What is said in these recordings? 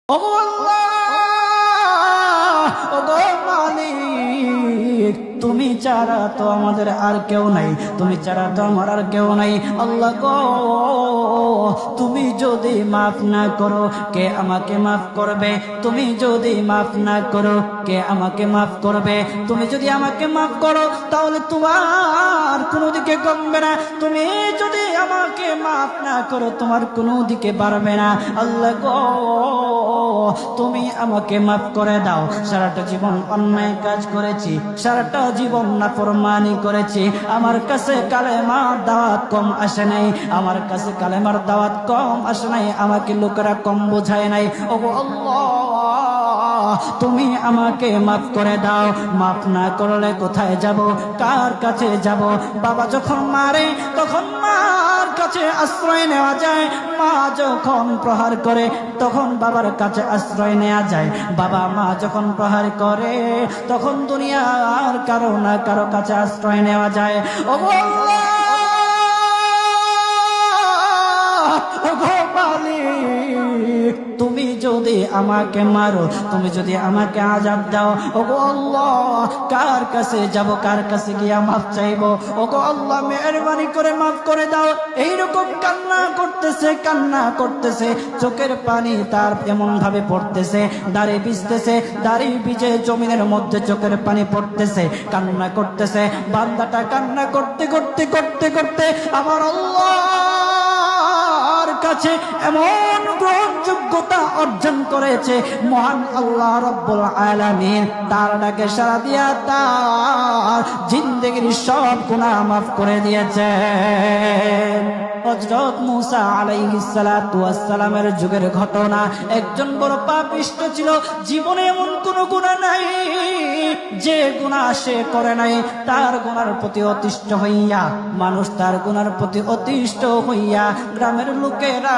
ওগো আল্লাহ, ওগো মালিক, তুমি ছাড়া তো আমাদের আর কেউ নাই, তুমি ছাড়া তো আমার আর কেউ নাই। আল্লাহ গো, তুমি যদি মাফ না করো কে আমাকে মাফ করবে? তুমি যদি মাফ না করো কে আমাকে মাফ করবে? তুমি যদি আমাকে মাফ করো তাহলে তোমার কোনো দিকে কমবে না, তুমি যদি আমাকে মাফ না করো তোমার কোনো দিকে বাড়বে না। আল্লাহ গো, তুমি আমাকে মাফ করে দাও। সারাটা জীবন অন্যায় কাজ করেছি, সারাটা জীবন নাফরমানি করেছি, আমার কাছে কালেমার দাওয়াত কম আসে নাই, আমার কাছে কালেমার দাওয়াত কম আসে নাই, আমাকে লোকেরা কম বোঝায় নাই। ওগো আল্লাহ, তুমি আমাকে মাফ করে দাও। মাফ না করলে কোথায় যাব, কার কাছে যাব? বাবা যখন মারে তখন মার কাছে আশ্রয় নেওয়া যায়, মা যখন প্রহার করে তখন বাবার কাছে আশ্রয় নেওয়া যায়, বাবা মা যখন প্রহার করে তখন দুনিয়ার কারো না কারো কাছে আশ্রয় নেওয়া যায়। ওগো আল্লাহ, ওগো মালিক, তুমি যদি আমাকে মারো, তুমি যদি আমাকে আযাব দাও, ওগো আল্লাহ, কার কাছে যাব, কার কাছে গিয়া মাফ চাইবো? ওগো আল্লাহ, মেহেরবানি করে মাফ করে দাও। এইরকম কান্না করতেছে, কান্না করতেছে, চোখের পানি তার এমন ভাবে পড়তেছে, দাড়ি ভিজতেছে, দাড়ি ভিজে জমিনের মধ্যে চোখের পানি পড়তেছে, কান্না করতেছে। বান্দাটা কান্না করতে করতে করতে করতে আমার আল্লাহর কাছে এমন গ্রহণযোগ্যতা অর্জন করেছে, মহান আল্লাহ রাব্বুল আলামিন তার ডাকে সাড়া দিয়া তার জিন্দেগির সব গুনাহ মাফ করে দিয়েছেন। হযরত মূসা আলাইহিস সালাতু ওয়াস সালামের যুগের ঘটনা। একজন বড় পাপিষ্ঠ ছিল, জীবনে এমন কোন গুনাহ নাই যে গুনাহ সে করে নাই। তার গুনার প্রতি অতিষ্ঠ হইয়া, মানুষ তার গুনার প্রতি অতিষ্ঠ হইয়া গ্রামের লোকেরা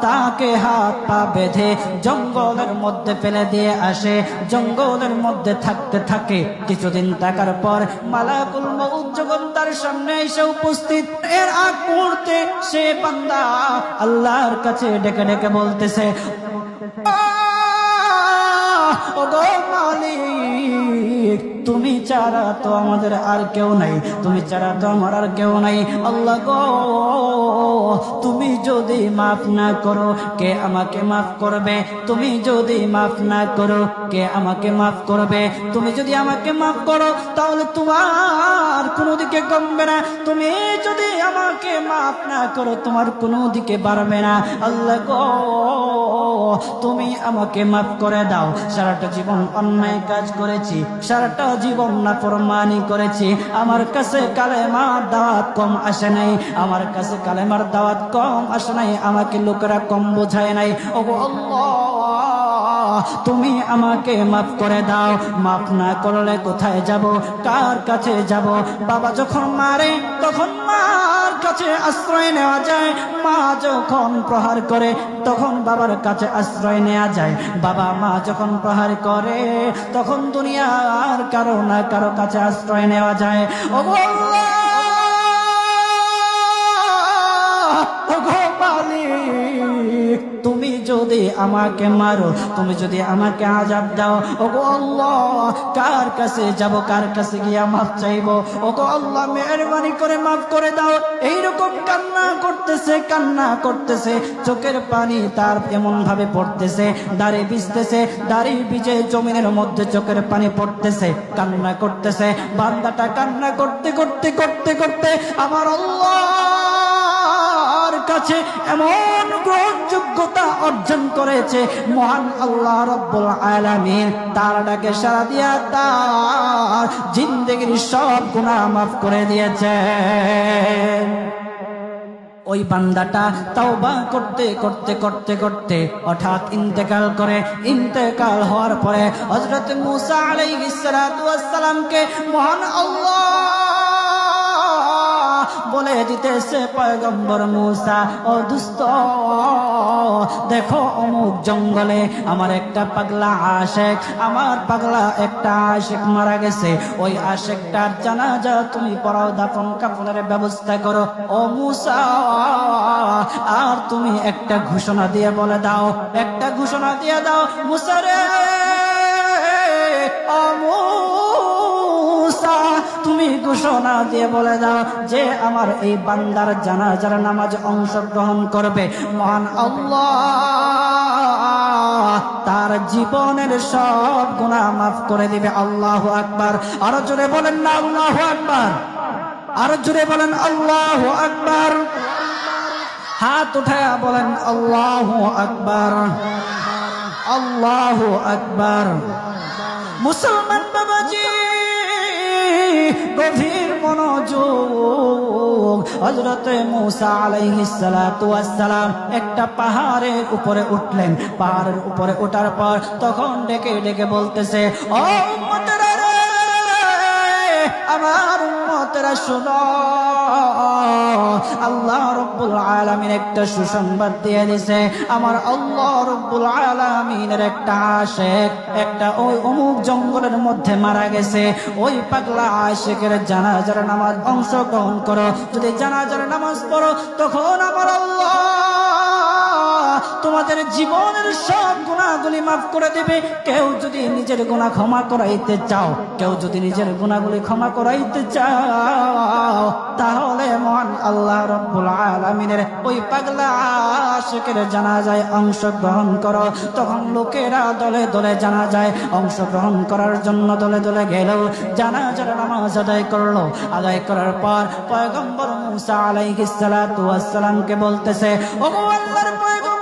তাকে হাত পা বেঁধে জঙ্গলের মধ্যে ফেলে দিয়ে আসে। জঙ্গলের মধ্যে থাকতে থাকে, কিছুদিন থাকার পর মালাকুল মউত যখন তার সামনে এসে উপস্থিত, এর আগ মুহূর্তে সে বান্দা আল্লাহর কাছে ডেকে ডেকে বলতেছে, ওগো মালিক, তুমি ছাড়া তো আমাদের আর কেউ নাই, তুমি ছাড়া তো আমার আর কেউ নাই। আল্লাহ গো, তুমি যদি মাফ না করো কে আমাকে মাফ করবে? তুমি যদি মাফ না করো কে আমাকে মাফ করবে? তুমি যদি আমাকে মাফ করো তাহলে তোমার কোনো দিকে কমবে না, তুমি যদি আমাকে মাফ না করো তোমার কোনো দিকে বাড়বে না। আল্লাহ গো, তুমি আমাকে মাফ করে দাও। সারাটা জীবন অন্যায় কাজ করেছি, সারাটা জীবন নাফরমানি করেছি, আমার কাছে কালেমার দাওয়াত কম আসে নাই, আমার কাছে কালেমার দাওয়াত কম আসে নাই, আমাকে লোকেরা কম বোঝায় নাই। ওগো আল্লাহ, তুমি আমাকে মাফ করে দাও। মাফ না করলে কোথায় যাব, কার কাছে যাব? বাবা যখন মারে তখন মার কাছে আশ্রয় নেওয়া যায়, মা যখন প্রহার করে তখন বাবার কাছে আশ্রয় নেওয়া যায়, বাবা মা যখন প্রহার করে তখন দুনিয়ার কারো না কারো কাছে আশ্রয় নেওয়া যায়। ওগো আল্লাহ, ওগো মালিক, তুমি যদি আমাকে মারো, তুমি যদি আমাকে আযাব দাও, ওগো আল্লাহ, কার কাছে যাব, কার কাছে গিয়া মাফ চাইবো? ওগো আল্লাহ, মেহেরবানি করে মাফ করে দাও। এইরকম কান্না করতেছে, কান্না করতেছে, চোখের পানি তার এমন ভাবে পড়তেছে, দাড়ি ভিজতেছে, দাড়ি ভিজে জমিনের মধ্যে চোখের পানি পড়তেছে, কান্না করতেছে। বান্দাটা কান্না করতে করতে করতে করতে আমার আল্লাহর কাছে এমন গ্রহণযোগ্যতা অর্জন করেছে, মহান আল্লাহ রাব্বুল আলামিন তার ডাকে সাড়া দিয়া তার জিন্দেগির সব গুনাহ মাফ করে দিয়েছেন। ওই বান্দাটা তাওবা করতে করতে করতে করতে হঠাৎ ইন্তেকাল করে। ইন্তেকাল হওয়ার পরে হযরত মূসা আলাইহিস সালাতু ওয়াস সালামকে মহান আল্লাহ বলে দিতেছে পয়গম্বর মূসা, ও দুস্থ, দেখো অমুক জঙ্গলে আমার একটা পাগলা আশেক, আমার পাগলা একটা আশেক মারা গেছে, ওই আশেকটার জানাজা তুমি পড়াও, দাফন কাফনের ব্যবস্থা করো। ও মূসা, আর তুমি একটা ঘোষণা দিয়ে বলে দাও, একটা ঘোষণা দিয়ে দাও, মূসা রে, ও মূসা, তুমি ঘোষণা দিয়ে বলে দাও যে আমার এই বান্দার জানাজার নামাজ অংশগ্রহণ করবে, মহান আল্লাহ তার জীবনের সব গুনাহ মাফ করে দিবে। আল্লাহু আকবার। আরো জোরে বলেন না আল্লাহু আকবার, আরো জোরে বলেন আল্লাহু আকবার। হাত উঠায়া বলেন আল্লাহু আকবার, আল্লাহু আকবার। মুসলমান বাবাজি, গভীর মনোযোগ। হযরত মূসা আলাইহিস সালাতু ওয়াস সালাম একটা পাহাড়ের উপরে উঠলেন। পাহাড়ের উপরে ওঠার পর তখন ডেকে ডেকে বলতেছে, ও উম্মতেরা রে, আমার উম্মতেরা শুনো, আল্লাহ রাব্বুল আলামিন একটা সুসংবাদ দিয়ে দিয়েছে। আমার আল্লাহ রাব্বুল আলামিনের একটা আশিক, একটা ওই অমুক জঙ্গলের মধ্যে মারা গেছে, ওই পাগলা আশিকের জানাজার নামাজ অংশগ্রহণ করো। যদি জানাজার নামাজ পড়ো, তখন আমার আল্লাহ তোমাদের জীবনের সব গুনাহগুলি মাফ করে দেবে। কেউ যদি নিজের গুনাহ ক্ষমা করাইতে চাও, কেউ যদি নিজের গুনাহগুলি ক্ষমা করাইতে চাও, তাহলে মহান আল্লাহ রাব্বুল আলামিনের ওই পাগলা আশিকের জানাজায় অংশগ্রহণ করো। তখন লোকেরা দলে দলে জানাজায় অংশগ্রহণ করার জন্য দলে দলে গেল, জানাজার নামাজ আদায় করলো। আদায় করার পর পয়গম্বর মূসা আলাইহিস সালাতু ওয়াস সালামকে বলতেছে, ও আল্লাহর পয়গম্বর,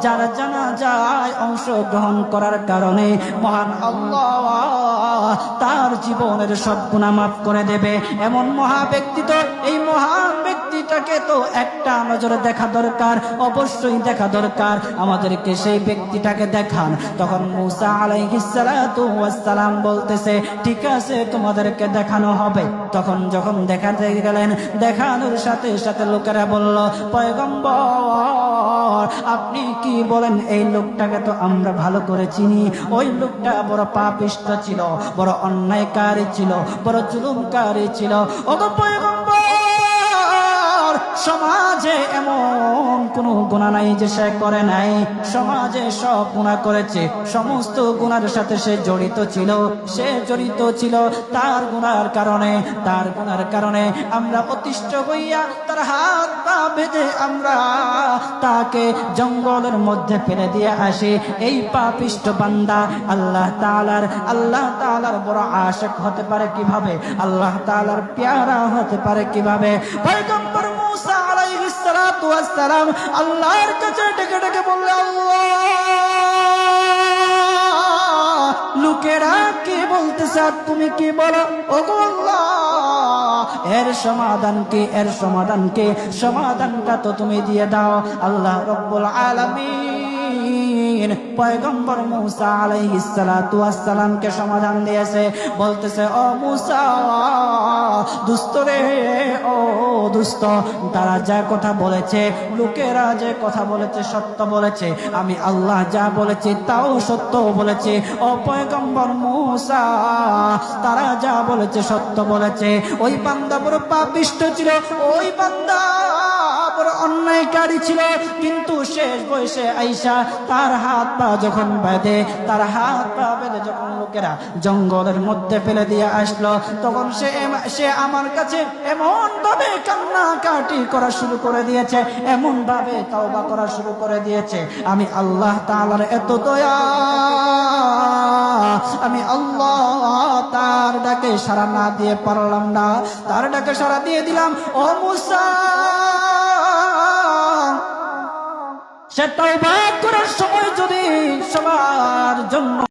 যারা জানাজায় অংশগ্রহণ করার কারণে মহান আল্লাহ তার জীবনের সব গুনাহ মাফ করে দেবে, এমন মহা ব্যক্তি তো, এই মহান ব্যক্তিটাকে তো একটা নজরে দেখা দরকার, অবশ্যই দেখা দরকার, আমাদেরকে সেই ব্যক্তিটাকে দেখান। তখন মূসা আলাইহিস সালাতু ওয়াস সালাম বলতেছে, ঠিক আছে, তোমাদেরকে দেখানো হবে। তখন যখন দেখাতে গেলেন, দেখানোর সাথে সাথে লোকেরা বলল, পয়গম্বর, আপনি কি বলেন, এই লোকটাকে তো আমরা ভালো করে চিনি, ওই লোকটা বড় পাপিষ্ঠ ছিল, বড় অন্যায়কারী ছিল, বড় জুলুমকারী ছিল। ওগো পয়গম্বর, সমাজে এমন কোন গুনাহ নাই যে সে করে নাই, সমাজে সব গুনাহ করেছে, সমস্ত গুনার সাথে সে জড়িত ছিল, সে জড়িত ছিল। তার গুনার কারণে, তার গুনার কারণে আমরা অতিষ্ঠ হইয়া তার হাত পা বেঁধে আমরা তাকে জঙ্গলের মধ্যে ফেলে দিয়ে আসি। এই পাপিষ্ঠ বান্দা আল্লাহ তাআলার বড় আশিক হতে পারে কিভাবে? আল্লাহ তাআলার প্যারা হতে পারে কিভাবে? পয়গম্বর মূসা আলাইহিস সালাতু ওয়াস সালাম আল্লাহর কাছে ডেকে ডেকে বললেন, আল্লাহ, লোকেরা কি বলতেছে আর তুমি কি বলো? ওগো আল্লাহ, এর সমাধান কি? এর সমাধান কি? সমাধানটা তো তুমি দিয়ে দাও। আল্লাহ রাব্বুল আলামিন পয়গম্বর মূসা আলাইহিস সালাতু ওয়াস সালামকে সমাধান দিয়েছে। বলতেছে, ও মূসা, দুষ্ট রে, ও দুষ্ট, তারা যা কথা বলেছে, লোকেরা যে কথা বলেছে সত্য বলেছে, আমি আল্লাহ যা বলেছি তাও সত্য বলেছে। ও পয়গম্বর মূসা, তারা যা বলেছে সত্য বলেছে। ওই বান্দা বড় পাপিষ্ঠ ছিল, ওই বান্দা বড় অন্যায়কারী ছিল, কিন্তু শেষ বয়সে আইসা তার হাত পা যখন বেঁধে, তার হাত পা বেঁধে যখন লোকেরা জঙ্গলের মধ্যে ফেলে দিয়ে আসলো, তখন সে আমার কাছে এমন ভাবে কান্নাকাটি করা শুরু করে দিয়েছে, এমন ভাবে তওবা করা শুরু করে দিয়েছে। আমি আল্লাহ তাআলার এত দয়া, আমি আল্লাহ তার ডাকে সাড়া না দিয়ে পারলাম না, তার ডাকে সাড়া দিয়ে দিলাম। ও মূসা, সে তওবা করার সময় যদি সবার জন্য